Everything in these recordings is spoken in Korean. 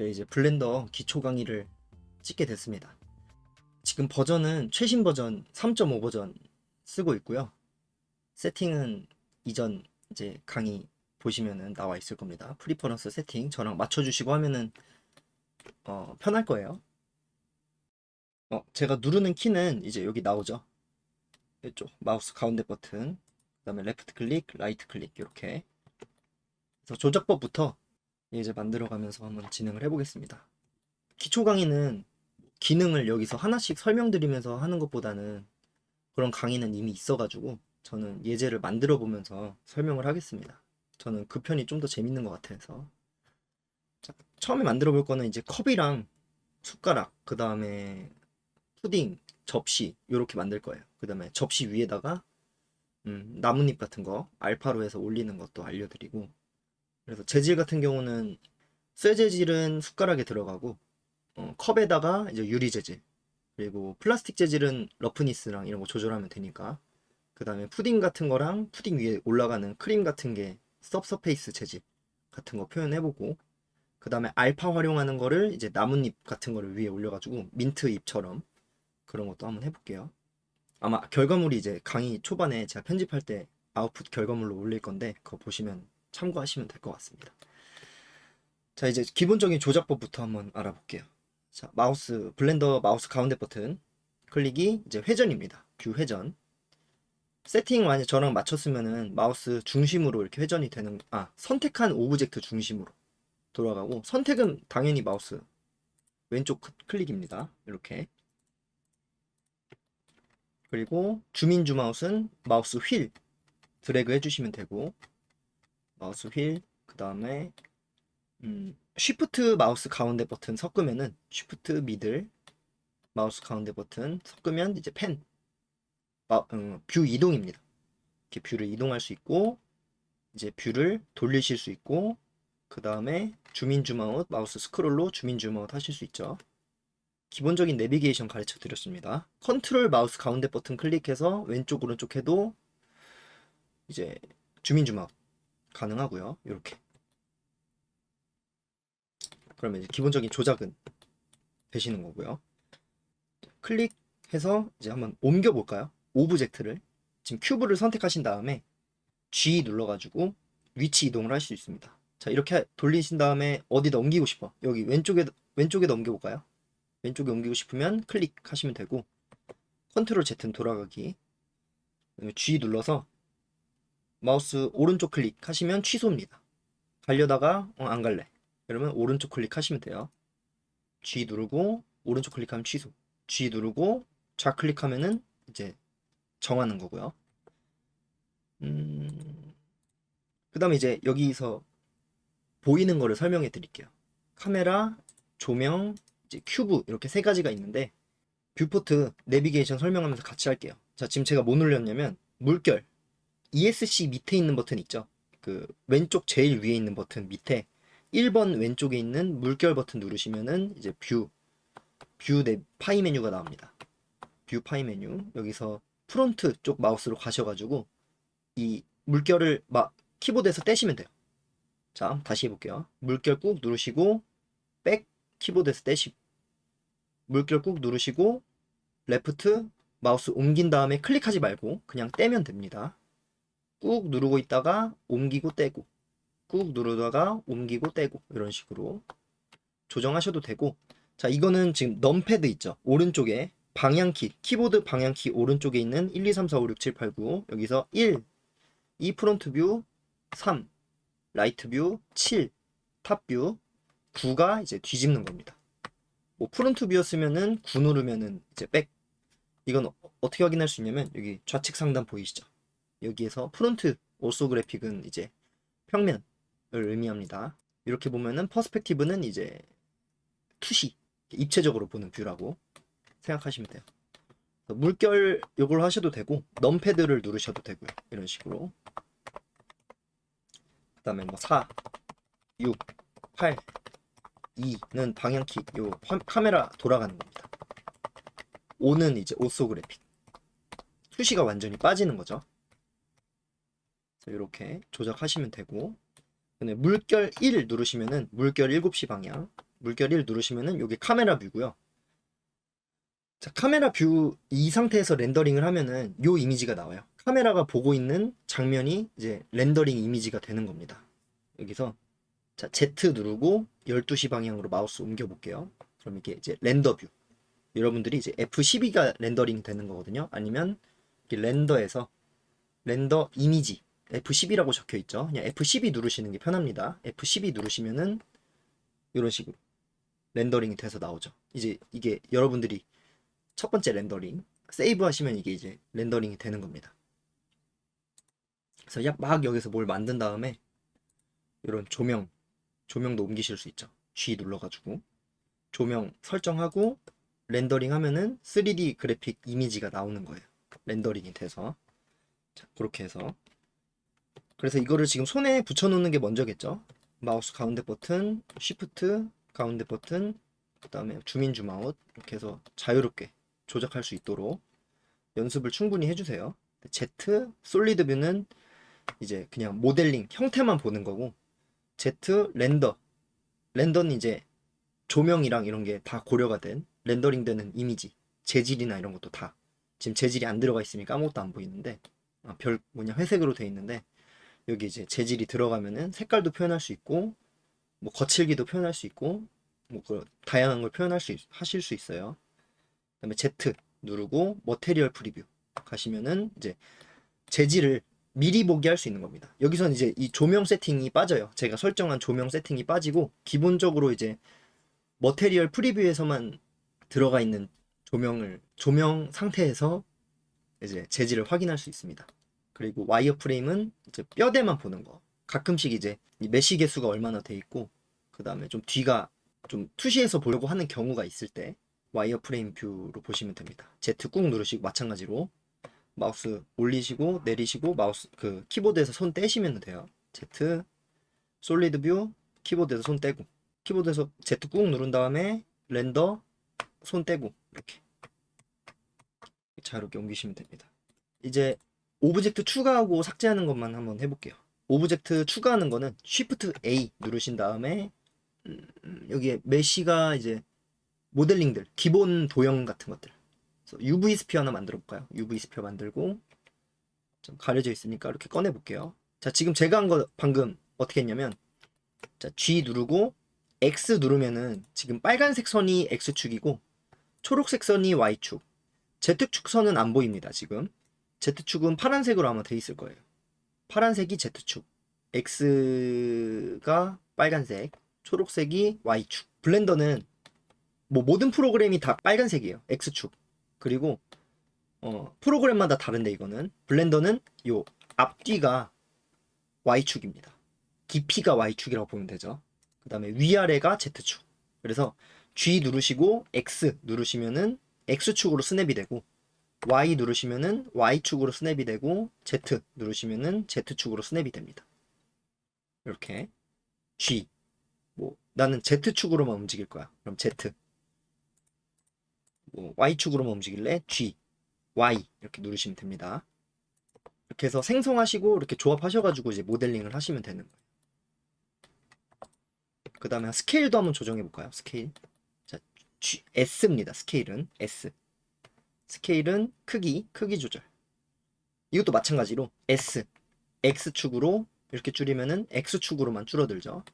네, 이제 블렌더 기초 강의를 찍게 됐습니다. 지금 버전은 최신 버전 3.5 버전 쓰고 있고요. 세팅은 이전 이제 강의 보시면은 나와 있을 겁니다. 프리퍼런스 세팅 저랑 맞춰주시고 하면은 편할 거예요. 제가 누르는 키는 이제 여기 나오죠. 이쪽 마우스 가운데 버튼, 그다음에 레프트 클릭, 라이트 클릭 이렇게. 그래서 조작법부터 이제 만들어가면서 한번 진행을 해보겠습니다. 기초 강의는 기능을 여기서 하나씩 설명드리면서 하는 것보다는 그런 강의는 이미 있어가지고 저는 예제를 만들어 보면서 설명을 하겠습니다. 저는 그 편이 좀 더 재밌는 것 같아서. 자, 처음에 만들어 볼 거는 이제 컵이랑 숟가락, 그 다음에 푸딩, 접시 이렇게 만들 거예요. 그 다음에 접시 위에다가 나뭇잎 같은 거 알파로 해서 올리는 것도 알려드리고. 그래서 재질 같은 경우는 쇠 재질은 숟가락에 들어가고 컵에다가 이제 유리 재질, 그리고 플라스틱 재질은 러프니스랑 이런 거 조절하면 되니까. 그 다음에 푸딩 같은 거랑 푸딩 위에 올라가는 크림 같은 게 섭서페이스 재질 같은 거 표현해보고, 그 다음에 알파 활용하는 거를 이제 나뭇잎 같은 거를 위에 올려가지고 민트 잎처럼 그런 것도 한번 해볼게요. 아마 결과물이 이제 강의 초반에 제가 편집할 때 아웃풋 결과물로 올릴 건데 그거 보시면 참고하시면 될 것 같습니다. 자, 이제 기본적인 조작법부터 한번 알아볼게요. 자, 마우스, 블렌더 마우스 가운데 버튼 클릭이 이제 회전입니다. 뷰 회전. 세팅 만약 저랑 맞췄으면은 마우스 중심으로 이렇게 회전이 되는, 선택한 오브젝트 중심으로 돌아가고, 선택은 당연히 마우스 왼쪽 클릭입니다. 이렇게. 그리고 주민주 마우스는 마우스 휠 드래그 해주시면 되고, 마우스 휠, 그 다음에 쉬프트 마우스 가운데 버튼 섞으면은 쉬프트 미들 마우스 가운데 버튼 섞으면 이제 뷰 이동입니다. 이렇게 뷰를 이동할 수 있고, 이제 뷰를 돌리실 수 있고, 그 다음에 주민주마웃 마우스 스크롤로 주민주마웃 하실 수 있죠. 기본적인 내비게이션 가르쳐 드렸습니다. 컨트롤 마우스 가운데 버튼 클릭해서 왼쪽 오른쪽 해도 이제 주민주마웃 가능하고요. 이렇게. 그러면 이제 기본적인 조작은 되시는 거고요. 클릭해서 이제 한번 옮겨 볼까요? 오브젝트를 지금 큐브를 선택하신 다음에 G 눌러가지고 위치 이동을 할 수 있습니다. 자, 이렇게 돌리신 다음에 어디다 옮기고 싶어? 여기 왼쪽에다 옮겨볼까요? 왼쪽에 옮기고 싶으면 클릭하시면 되고, 컨트롤 Z는 돌아가기, G 눌러서 마우스 오른쪽 클릭하시면 취소입니다. 가려다가 안 갈래, 그러면 오른쪽 클릭하시면 돼요. G 누르고 오른쪽 클릭하면 취소, G 누르고 좌클릭하면은 이제 정하는 거고요. 그 다음에 이제 여기서 보이는 거를 설명해 드릴게요. 카메라, 조명, 이제 큐브 이렇게 세 가지가 있는데, 뷰포트 내비게이션 설명하면서 같이 할게요. 자, 지금 제가 뭐 눌렸냐면 물결 ESC 밑에 있는 버튼 있죠. 그 왼쪽 제일 위에 있는 버튼 밑에 1번 왼쪽에 있는 물결 버튼 누르시면은 이제 뷰 파이 메뉴가 나옵니다. 뷰 파이 메뉴, 여기서 프론트 쪽 마우스로 가셔가지고 이 물결을 키보드에서 떼시면 돼요. 자, 다시 해볼게요. 물결 꾹 누르시고 백 키보드에서 떼시고, 물결 꾹 누르시고 레프트 마우스 옮긴 다음에 클릭하지 말고 그냥 떼면 됩니다. 꾹 누르고 있다가 옮기고 떼고, 꾹 누르다가 옮기고 떼고, 이런 식으로 조정하셔도 되고. 자, 이거는 지금 넘패드 있죠, 오른쪽에 방향키, 키보드 방향키 오른쪽에 있는 1, 2, 3, 4, 5, 6, 7, 8, 9, 여기서 1, 2 프론트 뷰, 3 라이트 뷰, 7 탑 뷰, 9가 이제 뒤집는 겁니다. 뭐 프론트 뷰였으면은 9 누르면은 이제 백. 이건 어떻게 확인할 수 있냐면 여기 좌측 상단 보이시죠? 여기에서 프론트 오소그래픽은 이제 평면을 의미합니다. 이렇게 보면은 퍼스펙티브는 이제 투시, 입체적으로 보는 뷰라고 생각하시면 돼요. 물결 요걸 하셔도 되고 넘패드를 누르셔도 되고요. 이런 식으로. 그 다음에 뭐 4, 6, 8, 2는 방향키, 요 카메라 돌아가는 겁니다. 5는 이제 오소그래픽, 투시가 완전히 빠지는 거죠. 이렇게 조작하시면 되고, 물결 1 누르시면은 물결 7시 방향, 물결 1 누르시면은 여기 카메라 뷰고요. 자, 카메라 뷰 이 상태에서 렌더링을 하면은 요 이미지가 나와요. 카메라가 보고 있는 장면이 이제 렌더링 이미지가 되는 겁니다. 여기서 자, Z 누르고 12시 방향으로 마우스 옮겨 볼게요. 그럼 이게 이제 렌더 뷰. 여러분들이 이제 F12가 렌더링 되는 거거든요. 아니면 이렇게 렌더에서 렌더 이미지 F12라고 적혀 있죠. 그냥 F12 누르시는 게 편합니다. F12 누르시면은 이런 식으로 렌더링이 돼서 나오죠. 이제 이게 여러분들이 첫 번째 렌더링 세이브 하시면 이게 이제 렌더링이 되는 겁니다. 그래서 막 여기서 뭘 만든 다음에 이런 조명도 옮기실 수 있죠. G 눌러가지고 조명 설정하고 렌더링 하면은 3D 그래픽 이미지가 나오는 거예요. 렌더링이 돼서. 자, 그렇게 해서. 그래서 이거를 지금 손에 붙여놓는 게 먼저겠죠. 마우스 가운데 버튼, 쉬프트 가운데 버튼, 그 다음에 줌인 줌아웃 이렇게 해서 자유롭게 조작할 수 있도록 연습을 충분히 해주세요. Z, 솔리드 뷰는 이제 그냥 모델링 형태만 보는 거고, Z, 렌더는 이제 조명이랑 이런 게 다 고려가 된 렌더링 되는 이미지, 재질이나 이런 것도 다 지금 재질이 안 들어가 있으니까 아무것도 안 보이는데 회색으로 돼 있는데 여기 이제 재질이 들어가면은 색깔도 표현할 수 있고 뭐 거칠기도 표현할 수 있고 뭐 그 다양한 걸 하실 수 있어요. 그다음에 Z 누르고 머테리얼 프리뷰 가시면은 이제 재질을 미리 보기 할 수 있는 겁니다. 여기선 이제 이 조명 세팅이 빠져요. 제가 설정한 조명 세팅이 빠지고 기본적으로 이제 머테리얼 프리뷰에서만 들어가 있는 조명 상태에서 이제 재질을 확인할 수 있습니다. 그리고 와이어 프레임은 이제 뼈대만 보는 거. 가끔씩 이제 이 메쉬 개수가 얼마나 돼 있고 그 다음에 좀 뒤가 좀 투시해서 보려고 하는 경우가 있을 때 와이어 프레임 뷰로 보시면 됩니다. Z 꾹 누르시고 마찬가지로 마우스 올리시고 내리시고 마우스 그 키보드에서 손 떼시면 돼요. Z 솔리드 뷰 키보드에서 손 떼고 키보드에서 Z 꾹 누른 다음에 렌더 손 떼고 이렇게 자유롭게 옮기시면 됩니다. 이제 오브젝트 추가하고 삭제하는 것만 한번 해볼게요. 오브젝트 추가하는 거는 Shift A 누르신 다음에 여기에 메쉬가 이제 모델링들 기본 도형 같은 것들 그래서 UV 스피어 하나 만들어 볼까요? UV 스피어 만들고 좀 가려져 있으니까 이렇게 꺼내 볼게요. 자, 지금 제가 한 거 방금 어떻게 했냐면 자, G 누르고 X 누르면은 지금 빨간색 선이 X축이고 초록색 선이 Y축, Z축 선은 안 보입니다. 지금 Z축은 파란색으로 아마 돼 있을 거예요. 파란색이 Z축, X가 빨간색, 초록색이 Y축. 블렌더는 뭐 모든 프로그램이 다 빨간색이에요. X축. 그리고 프로그램마다 다른데 이거는 블렌더는 요 앞뒤가 Y축입니다. 깊이가 Y축이라고 보면 되죠. 그 다음에 위아래가 Z축. 그래서 G 누르시고 X 누르시면은 X축으로 스냅이 되고 Y 누르시면은 Y축으로 스냅이 되고 Z 누르시면은 Z축으로 스냅이 됩니다. 이렇게 G 뭐 나는 Z축으로만 움직일 거야. 그럼 Z 뭐 Y축으로만 움직일래? G Y 이렇게 누르시면 됩니다. 이렇게 해서 생성하시고 이렇게 조합하셔가지고 이제 모델링을 하시면 되는 거예요. 그 다음에 스케일도 한번 조정해 볼까요? 스케일. 자, S입니다. 스케일은 S. 스케일은 크기 조절. 이것도 마찬가지로 S, X축으로 이렇게 줄이면은 X축으로만 줄어들죠.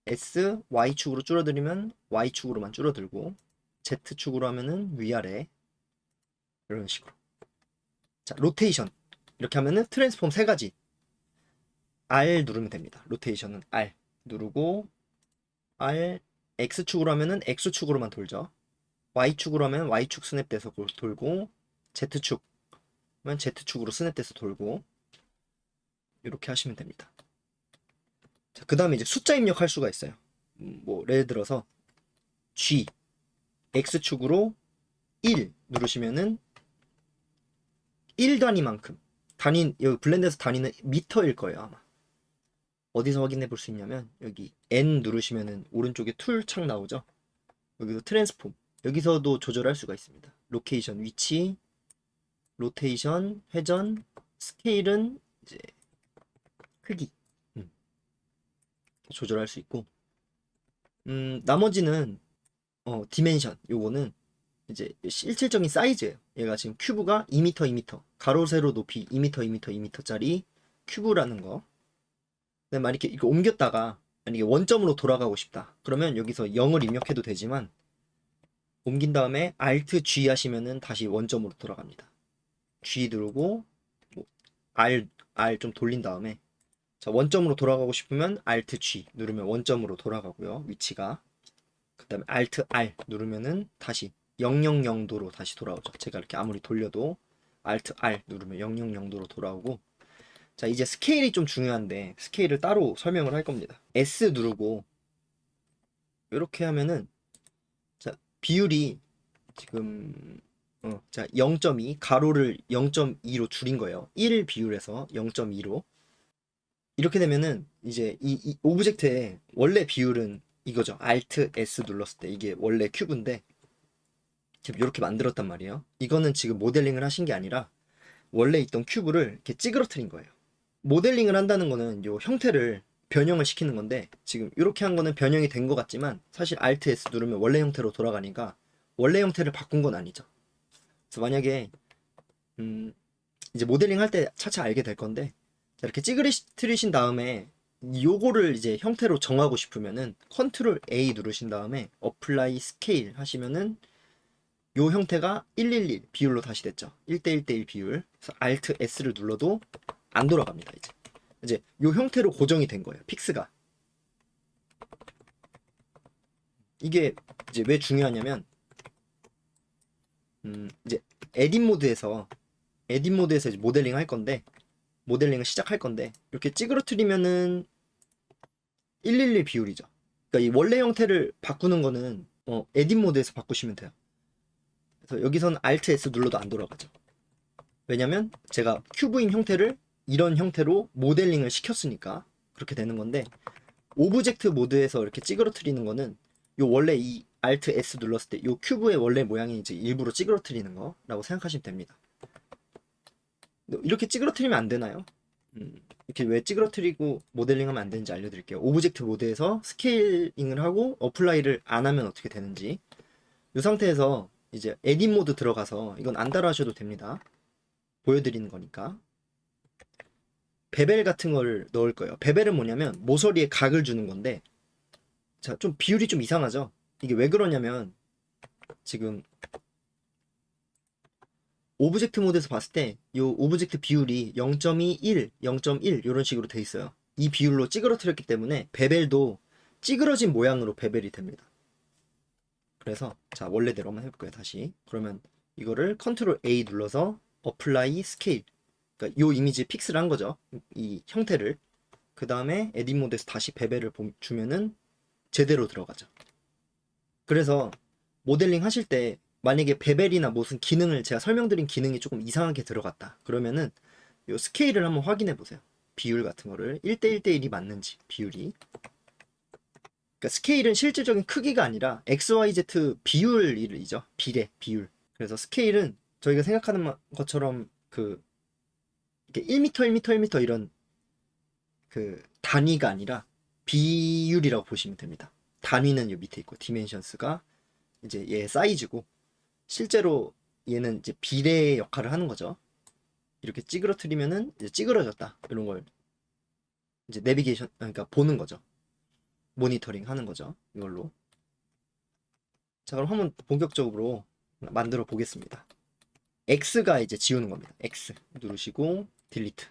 S, Y축으로 줄어들이면 Y축으로만 줄어들고 Z축으로 하면은 위아래 이런 식으로. 자, 로테이션 이렇게 하면은 트랜스폼 세 가지 R 누르면 됩니다. 로테이션은 R 누르고 R X축으로 하면은 X축으로만 돌죠. Y축으로 하면 Y축 스냅돼서 돌고 Z축 하면 Z축으로 스냅돼서 돌고 이렇게 하시면 됩니다. 자, 그 다음에 이제 숫자 입력할 수가 있어요. 뭐 예를 들어서 G X축으로 1 누르시면은 1단위만큼 여기 블렌드에서 단위는 미터일 거예요 아마. 어디서 확인해 볼 수 있냐면 여기 N 누르시면은 오른쪽에 툴 창 나오죠. 여기서 트랜스폼 여기서도 조절할 수가 있습니다. 로케이션 위치, 로테이션 회전, 스케일은 이제 크기 조절할 수 있고 나머지는 디멘션 요거는 이제 실질적인 사이즈예요. 얘가 지금 큐브가 2m, 2m, 가로 세로 높이 2m, 2m, 2m짜리 큐브라는 거. 근데 만약에 이거 옮겼다가 만약에 원점으로 돌아가고 싶다. 그러면 여기서 0을 입력해도 되지만 옮긴 다음에 Alt G 하시면은 다시 원점으로 돌아갑니다. G 누르고 뭐 R 좀 돌린 다음에 자, 원점으로 돌아가고 싶으면 Alt G 누르면 원점으로 돌아가고요. 위치가. 그다음에 Alt R 누르면은 다시 000도로 다시 돌아오죠. 제가 이렇게 아무리 돌려도 Alt R 누르면 000도로 돌아오고. 자, 이제 스케일이 좀 중요한데 스케일을 따로 설명을 할 겁니다. S 누르고 이렇게 하면은 자, 비율이 지금 자, 0.2 가로를 0.2로 줄인 거예요. 1 비율에서 0.2로. 이렇게 되면은 이제 이 오브젝트의 원래 비율은 이거죠. Alt S 눌렀을 때 이게 원래 큐브인데 지금 이렇게 만들었단 말이에요. 이거는 지금 모델링을 하신 게 아니라 원래 있던 큐브를 이렇게 찌그러뜨린 거예요. 모델링을 한다는 거는 요 형태를 변형을 시키는 건데 지금 이렇게 한 거는 변형이 된 것 같지만 사실 Alt S 누르면 원래 형태로 돌아가니까 원래 형태를 바꾼 건 아니죠. 그래서 만약에 이제 모델링 할 때 차차 알게 될 건데 자, 이렇게 찌그러뜨리신 다음에 요거를 이제 형태로 정하고 싶으면은 컨트롤 A 누르신 다음에 어플라이 스케일 하시면은 요 형태가 111 비율로 다시 됐죠. 1대 1대1 비율. 그래서 Alt S를 눌러도 안 돌아갑니다. 이제 요 형태로 고정이 된 거예요. 픽스가. 이게 이제 왜 중요하냐면 이제 에딧 모드에서 이제 모델링 할 건데 모델링을 시작할 건데 이렇게 찌그러뜨리면은 111 비율이죠. 그러니까 이 원래 형태를 바꾸는 거는 에딧 모드에서 바꾸시면 돼요. 그래서 여기서는 Alt S 눌러도 안 돌아가죠. 왜냐면 제가 큐브인 형태를 이런 형태로 모델링을 시켰으니까 그렇게 되는 건데 오브젝트 모드에서 이렇게 찌그러뜨리는 거는 요 원래 이 Alt S 눌렀을 때 요 큐브의 원래 모양이 이제 일부러 찌그러뜨리는 거라고 생각하시면 됩니다. 이렇게 찌그러뜨리면 안 되나요? 이렇게 왜 찌그러뜨리고 모델링하면 안 되는지 알려드릴게요. 오브젝트 모드에서 스케일링을 하고 어플라이를 안 하면 어떻게 되는지. 이 상태에서 이제 에딧 모드 들어가서 이건 안 따라하셔도 됩니다. 보여드리는 거니까. 베벨 같은 걸 넣을 거예요. 베벨은 뭐냐면 모서리에 각을 주는 건데 자, 좀 비율이 좀 이상하죠? 이게 왜 그러냐면 지금 오브젝트 모드에서 봤을 때 이 오브젝트 비율이 0.21, 0.1 이런 식으로 돼 있어요. 이 비율로 찌그러뜨렸기 때문에 베벨도 찌그러진 모양으로 베벨이 됩니다. 그래서 자, 원래대로 한번 해볼까요? 다시. 그러면 이거를 컨트롤 A 눌러서 어플라이 스케일. 그러니까 이 이미지 픽스를 한 거죠. 이 형태를. 그 다음에 에딧 모드에서 다시 베벨을 주면은 제대로 들어가죠. 그래서 모델링 하실 때 만약에 베벨이나 무슨 기능을 제가 설명드린 기능이 조금 이상하게 들어갔다. 그러면은 요 스케일을 한번 확인해 보세요. 비율 같은 거를 1대 1대1이 맞는지 비율이. 그러니까 스케일은 실질적인 크기가 아니라 XYZ 비율이죠. 비율. 그래서 스케일은 저희가 생각하는 것처럼 그 이렇게 1m, 1m, 1m 이런 그 단위가 아니라 비율이라고 보시면 됩니다. 단위는 요 밑에 있고 디멘션스가 이제 얘 사이즈고 실제로 얘는 이제 비례의 역할을 하는 거죠. 이렇게 찌그러뜨리면은 이제 찌그러졌다 이런 걸 이제 내비게이션 그러니까 보는 거죠. 모니터링 하는 거죠. 이걸로. 자, 그럼 한번 본격적으로 만들어 보겠습니다. X가 이제 지우는 겁니다. X 누르시고 딜리트.